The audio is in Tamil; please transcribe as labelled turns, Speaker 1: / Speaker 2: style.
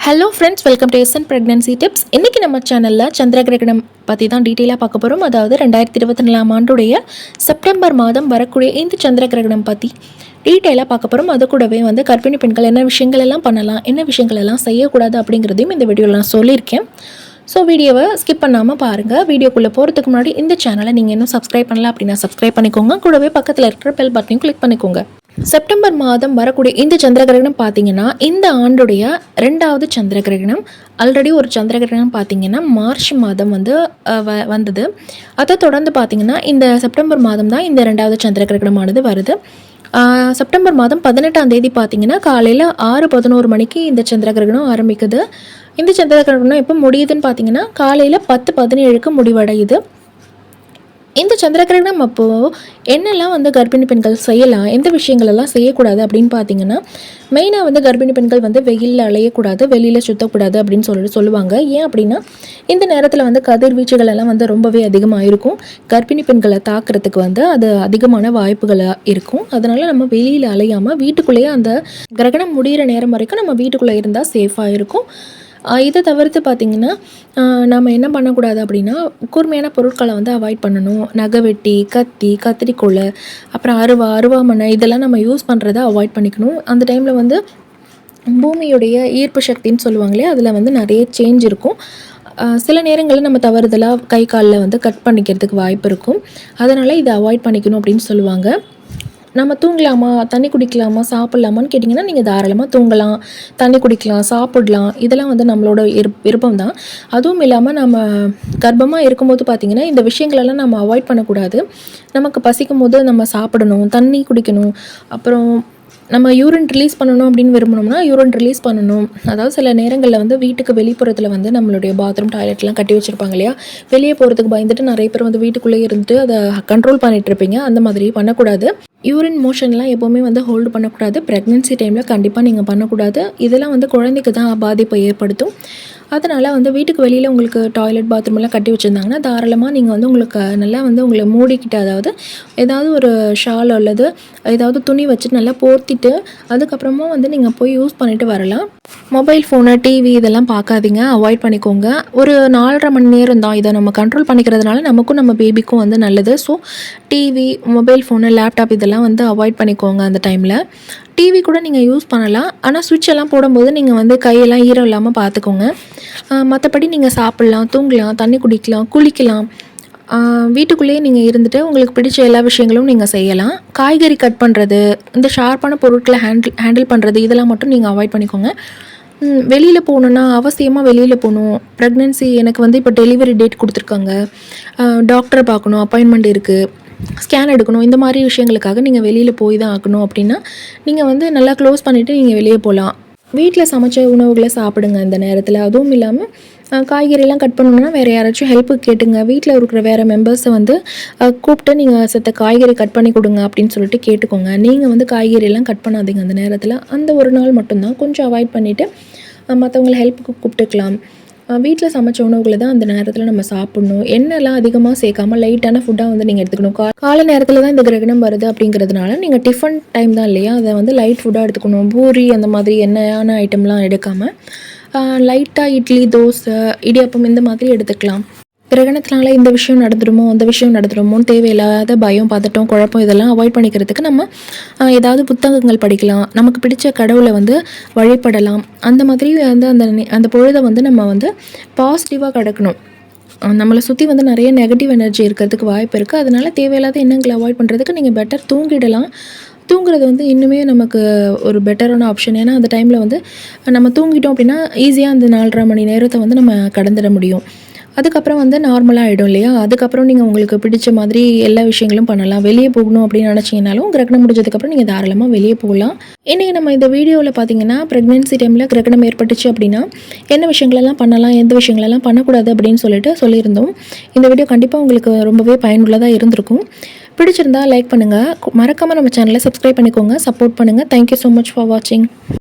Speaker 1: Hello friends, welcome to SN pregnancy tips. இன்றைக்கி நம்ம சேனலில் சந்திர கிரகணம் பற்றி தான் டீட்டெயிலாக பார்க்க போகிறோம். அதாவது 2024 ஆண்டுடைய செப்டம்பர் மாதம் வரக்கூடிய இந்த சந்திர கிரகணம் பற்றி டீட்டெயிலாக பார்க்க போகிறோம். அது கூடவே கர்ப்பிணி பெண்கள் என்ன விஷயங்கள் எல்லாம் பண்ணலாம், என்ன விஷயங்கள் எல்லாம் செய்யக்கூடாது அப்படிங்கிறதையும் இந்த வீடியோவில் நான் சொல்லியிருக்கேன். ஸோ வீடியோவை ஸ்கிப் பண்ணாமல் பாருங்கள். வீடியோக்குள்ளே போகிறதுக்கு முன்னாடி இந்த சேனலை நீங்கள் இன்னும் சப்ஸ்கிரைப் பண்ணலாம் அப்படின்னா சப்ஸ்கிரைப் பண்ணிக்கோங்க. கூடவே பக்கத்தில் இருக்கிற பெல் பட்டனையும் கிளிக் பண்ணிக்கோங்க. செப்டம்பர் மாதம் வரக்கூடிய இந்த சந்திர கிரகணம் பார்த்தீங்கன்னா இந்த ஆண்டுடைய 2வது சந்திர கிரகணம். ஆல்ரெடி ஒரு சந்திர கிரகணம் பார்த்தீங்கன்னா மார்ச் மாதம் வந்தது. அதை தொடர்ந்து பார்த்தீங்கன்னா இந்த செப்டம்பர் மாதம் தான் இந்த 2வது சந்திர கிரகணமானது வருது. செப்டம்பர் மாதம் 18ஆம் தேதி பார்த்தீங்கன்னா காலையில் 6:11 மணிக்கு இந்த சந்திர கிரகணம் ஆரம்பிக்குது. இந்த சந்திர கிரகணம் எப்போ முடியுதுன்னு பார்த்தீங்கன்னா காலையில் 10:17க்கு முடிவடையுது. இந்த சந்திர கிரகணம் அப்போது என்னெல்லாம் கர்ப்பிணி பெண்கள் செய்யலாம், எந்த விஷயங்களெல்லாம் செய்யக்கூடாது அப்படின்னு பார்த்தீங்கன்னா, மெயினாக கர்ப்பிணி பெண்கள் வெயிலில் அலையக்கூடாது, வெளியில் சுற்றக்கூடாது அப்படின்னு சொல்லுவாங்க. ஏன் அப்படின்னா இந்த நேரத்தில் கதிர்வீச்சுகள் எல்லாம் ரொம்பவே அதிகமாக இருக்கும். கர்ப்பிணி பெண்களை தாக்குறதுக்கு அது அதிகமான வாய்ப்புகளாக இருக்கும். அதனால் நம்ம வெளியில் அலையாமல் வீட்டுக்குள்ளேயே அந்த கிரகணம் முடிகிற நேரம் வரைக்கும் நம்ம வீட்டுக்குள்ளே இருந்தால் சேஃபாக இருக்கும். இதை தவிர்த்து பார்த்திங்கன்னா நம்ம என்ன பண்ணக்கூடாது அப்படின்னா கூர்மையான பொருட்களை அவாய்ட் பண்ணணும். நகைவெட்டி, கத்தி, கத்திரிக்கோல், அப்புறம் அருவாமனை இதெல்லாம் நம்ம யூஸ் பண்ணுறதை அவாய்ட் பண்ணிக்கணும். அந்த டைமில் பூமியுடைய ஈர்ப்பு சக்தின்னு சொல்லுவாங்களே அதில் நிறைய சேஞ்ச் இருக்கும். சில நேரங்களில் நம்ம தவறுதலாக கை காலில் கட் பண்ணிக்கிறதுக்கு வாய்ப்பு இருக்கும். அதனால் இதை அவாய்ட் பண்ணிக்கணும் அப்படின்னு சொல்லுவாங்க. நம்ம தூங்கலாமா, தண்ணி குடிக்கலாமா, சாப்பிட்லாமான்னு கேட்டிங்கன்னா நீங்கள் தாராளமாக தூங்கலாம், தண்ணி குடிக்கலாம், சாப்பிடலாம். இதெல்லாம் நம்மளோட விருப்பம் தான். அதுவும் இல்லாமல் நம்ம கர்ப்பமாக இருக்கும்போது பார்த்திங்கன்னா இந்த விஷயங்களெல்லாம் நம்ம அவாய்ட் பண்ணக்கூடாது. நமக்கு பசிக்கும் போது நம்ம சாப்பிடணும், தண்ணி குடிக்கணும். அப்புறம் நம்ம யூரின் ரிலீஸ் பண்ணணும் அப்படின்னு விரும்பினோம்னா யூரின் ரிலீஸ் பண்ணணும். அதாவது சில நேரங்களில் வீட்டுக்கு வெளிப்புறத்தில் நம்மளுடைய பாத்ரூம், டாய்லெட்லாம் கட்டி வச்சுருப்பாங்க இல்லையா, வெளியே போகிறதுக்கு பயந்துட்டு நிறைய பேர் வீட்டுக்குள்ளேயே இருந்துட்டு அதை கண்ட்ரோல் பண்ணிகிட்டு இருப்பீங்க. அந்த மாதிரி பண்ணக்கூடாது. யூரின் மோஷன்லாம் எப்போவுமே ஹோல்டு பண்ணக்கூடாது. ப்ரெக்னென்சி டைமில் கண்டிப்பாக நீங்கள் பண்ணக்கூடாது. இதெல்லாம் குழந்தைக்கு தான் பாதிப்பை ஏற்படுத்தும். அதனால் வீட்டுக்கு வெளியில் உங்களுக்கு டாய்லெட், பாத்ரூமெல்லாம் கட்டி வச்சுருந்தாங்கன்னா தாராளமாக நீங்கள் உங்களுக்கு நல்லா உங்களை மூடிக்கிட்டு, அதாவது ஏதாவது ஒரு ஷால் அல்லது ஏதாவது துணி வச்சுட்டு நல்லா போர்த்திட்டு அதுக்கப்புறமா நீங்கள் போய் யூஸ் பண்ணிவிட்டு வரலாம். மொபைல் ஃபோனு, டிவி இதெல்லாம் பார்க்காதீங்க, அவாய்ட் பண்ணிக்கோங்க. ஒரு 4.5 மணி நேரம் தான். இதை நம்ம கண்ட்ரோல் பண்ணிக்கிறதுனால நமக்கும் நம்ம பேபிக்கும் நல்லது. So TV, mobile phone, laptop இதெல்லாம் அவாய்ட் பண்ணிக்கோங்க. அந்த டைமில் டிவி கூட நீங்கள் யூஸ் பண்ணலாம். ஆனால் சுவிட்ச் எல்லாம் போடும்போது நீங்கள் கையெல்லாம் ஈரம் இல்லாமல் பார்த்துக்கோங்க. மற்றபடி நீங்கள் சாப்பிட்லாம், தூங்கலாம், தண்ணி குடிக்கலாம், குளிக்கலாம். வீட்டுக்குள்ளேயே நீங்கள் இருந்துட்டு உங்களுக்கு பிடிச்ச எல்லா விஷயங்களும் நீங்கள் செய்யலாம். காய்கறி கட் பண்ணுறது, இந்த ஷார்ப்பான பொருட்களை ஹேண்டில் பண்ணுறது இதெல்லாம் மட்டும் நீங்கள் அவாய்ட் பண்ணிக்கோங்க. வெளியில் போகணுன்னா அவசியமாக வெளியில் போகணும். ப்ரெக்னென்சி எனக்கு இப்போ டெலிவரி டேட் கொடுத்துருக்காங்க, டாக்டரை பார்க்கணும், அப்பாயின்மெண்ட் இருக்குது, ஸ்கேன் எடுக்கணும், இந்த மாதிரி விஷயங்களுக்காக நீங்கள் வெளியில் போய் தான் ஆகணும் அப்படின்னா நீங்கள் நல்லா க்ளோஸ் பண்ணிவிட்டு நீங்கள் வெளியே போகலாம். வீட்டில் சமைச்ச உணவுகளை சாப்பிடுங்க இந்த நேரத்தில். அதுவும் இல்லாமல் காய்கறியெல்லாம் கட் பண்ணணுன்னா வேறு யாராச்சும் ஹெல்ப்புக்கு கேட்டுங்க. வீட்டில் இருக்கிற வேறு மெம்பர்ஸை கூப்பிட்டு நீங்கள் செத்த காய்கறி கட் பண்ணி கொடுங்க அப்படின்னு சொல்லிட்டு கேட்டுக்கோங்க. நீங்கள் காய்கறியெல்லாம் கட் பண்ணாதீங்க அந்த நேரத்தில். அந்த ஒரு நாள் மட்டும்தான் கொஞ்சம் அவாய்ட் பண்ணிவிட்டு மற்றவங்களை ஹெல்ப்புக்கு கூப்பிட்டுக்கலாம். வீட்டில் சமைச்ச உணவுகளை தான் அந்த நேரத்தில் நம்ம சாப்பிட்ணும். எண்ணெய்லாம் அதிகமாக சேர்க்காமல் லைட்டான ஃபுட்டாக நீங்கள் எடுத்துக்கணும். காலை நேரத்தில் தான் இந்த கிரகணம் வருது அப்படிங்கிறதுனால நீங்கள் டிஃபன் டைம் தான் இல்லையா, அதை லைட் ஃபுட்டாக எடுத்துக்கணும். பூரி அந்த மாதிரி எண்ணெயான ஐட்டம்லாம் எடுக்காமல் லைட்டாக இட்லி, தோசை, இடியாப்பம் இந்த மாதிரி எடுத்துக்கலாம். கிரகணத்தினால இந்த விஷயம் நடந்துடுமோ, அந்த விஷயம் நடந்துடுமோன்னு தேவையில்லாத பயம், பதட்டம், குழப்பம் இதெல்லாம் அவாய்ட் பண்ணிக்கிறதுக்கு நம்ம ஏதாவது புத்தகங்கள் படிக்கலாம், நமக்கு பிடிச்ச கடவுளை வழிபடலாம். அந்த மாதிரி அந்த பொழுதை நம்ம பாசிட்டிவாக கிடக்கணும். நம்மளை சுற்றி நிறைய நெகட்டிவ் எனர்ஜி இருக்கிறதுக்கு வாய்ப்பு இருக்குது. அதனால் தேவையில்லாத எண்ணங்களை அவாய்ட் பண்ணுறதுக்கு நீங்கள் பெட்டர் தூங்கிடலாம். தூங்குறது இன்னுமே நமக்கு ஒரு பெட்டரான ஆப்ஷன். ஏன்னா அந்த டைமில் நம்ம தூங்கிட்டோம் அப்படின்னா ஈஸியாக அந்த 4.5 மணி நேரத்தை நம்ம கடந்துட முடியும். அதுக்கப்புறம் நார்மலாக ஆகிடும் இல்லையா. அதுக்கப்புறம் நீங்கள் உங்களுக்கு பிடிச்ச மாதிரி எல்லா விஷயங்களும் பண்ணலாம். வெளியே போகணும் அப்படின்னு நினச்சிங்கனாலும் கிரகணம் முடிஞ்சதுக்கப்புறம் நீங்கள் தாராளமாக வெளியே போகலாம். இன்றைக்கி நம்ம இந்த வீடியோவில் பார்த்தீங்கன்னா ப்ரெக்னென்சி டைமில் கிரகணம் ஏற்பட்டுச்சு அப்படின்னா என்ன விஷயங்களெல்லாம் பண்ணலாம், எந்த விஷயங்களெல்லாம் பண்ணக்கூடாது அப்படின்னு சொல்லியிருந்தோம். இந்த வீடியோ கண்டிப்பாக உங்களுக்கு ரொம்பவே பயனுள்ளதாக இருந்திருக்கும். பிடிச்சிருந்தா லைக் பண்ணுங்கள், மறக்காமல் நம்ம சேனலை சப்ஸ்கிரைப் பண்ணிக்கோங்க, சப்போர்ட் பண்ணுங்கள். தேங்க்யூ ஸோ மச் ஃபார் வாட்சிங்.